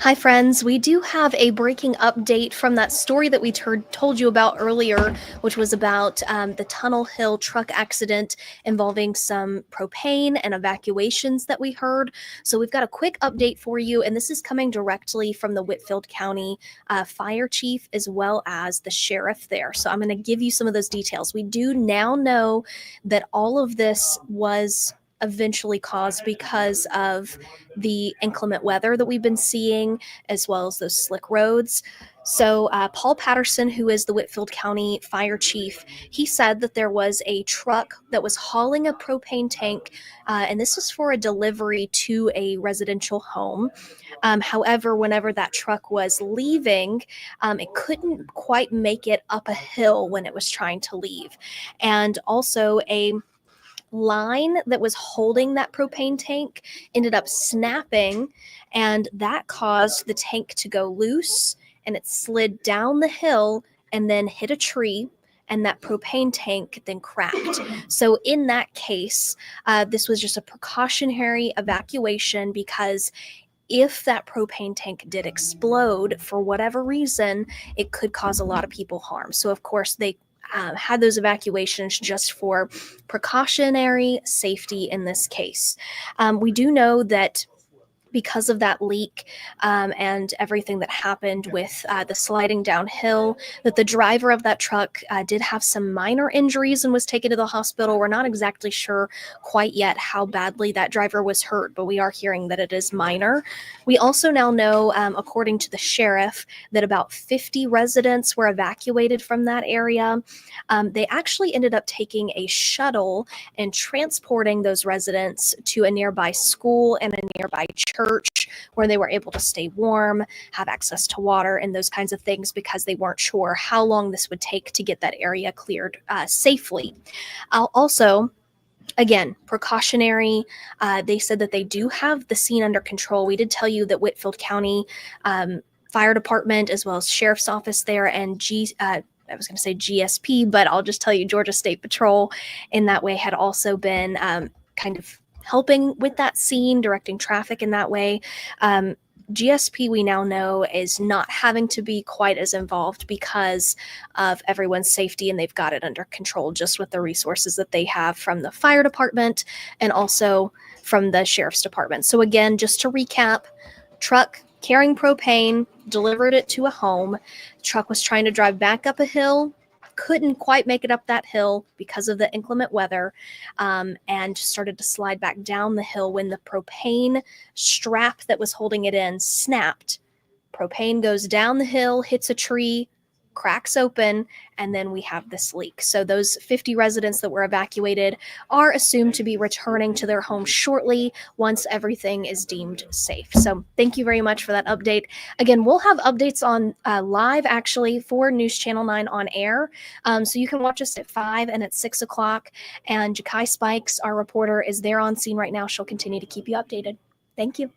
Hi, friends. We do have a breaking update from that story that we told you about earlier, which was about the Tunnel Hill truck accident involving some propane and evacuations that we heard. So, we've got a quick update for you, and this is coming directly from the Whitfield County fire chief as well as the sheriff there. So, I'm going to give you some of those details. We do now know that all of this was eventually caused because of the inclement weather that we've been seeing, as well as those slick roads. So, Paul Patterson, who is the Whitfield County fire chief, he said that there was a truck that was hauling a propane tank, and this was for a delivery to a residential home. However, whenever that truck was leaving, it couldn't quite make it up a hill when it was trying to leave. And also, a line that was holding that propane tank ended up snapping, and that caused the tank to go loose, and it slid down the hill and then hit a tree, and that propane tank then cracked. So in that case, this was just a precautionary evacuation, because if that propane tank did explode for whatever reason, it could cause a lot of people harm. So, of course, they had those evacuations just for precautionary safety in this case. We do know that because of that leak and everything that happened with the sliding downhill, that the driver of that truck did have some minor injuries and was taken to the hospital. We're not exactly sure quite yet how badly that driver was hurt, but we are hearing that it is minor. We also now know, according to the sheriff, that about 50 residents were evacuated from that area. They actually ended up taking a shuttle and transporting those residents to a nearby school and a nearby church, where they were able to stay warm, have access to water, and those kinds of things, because they weren't sure how long this would take to get that area cleared safely. Also, again, precautionary. They said that they do have the scene under control. We did tell you that Whitfield County Fire Department, as well as Sheriff's Office there, and I was going to say GSP, but I'll just tell you Georgia State Patrol in that way had also been kind of helping with that scene, directing traffic in that way. GSP, we now know, is not having to be quite as involved because of everyone's safety, and they've got it under control just with the resources that they have from the fire department and also from the sheriff's department. So again, just to recap, truck carrying propane, delivered it to a home. Truck was trying to drive back up a hill, couldn't quite make it up that hill because of the inclement weather, and started to slide back down the hill when the propane strap that was holding it in snapped. Propane goes down the hill, hits a tree, cracks open, and then we have this leak. So those 50 residents that were evacuated are assumed to be returning to their homes shortly once everything is deemed safe. So thank you very much for that update. Again, we'll have updates on live, actually, for News Channel 9 on air. So you can watch us at 5 and at 6 o'clock. And Jakai Spikes, our reporter, is there on scene right now. She'll continue to keep you updated. Thank you.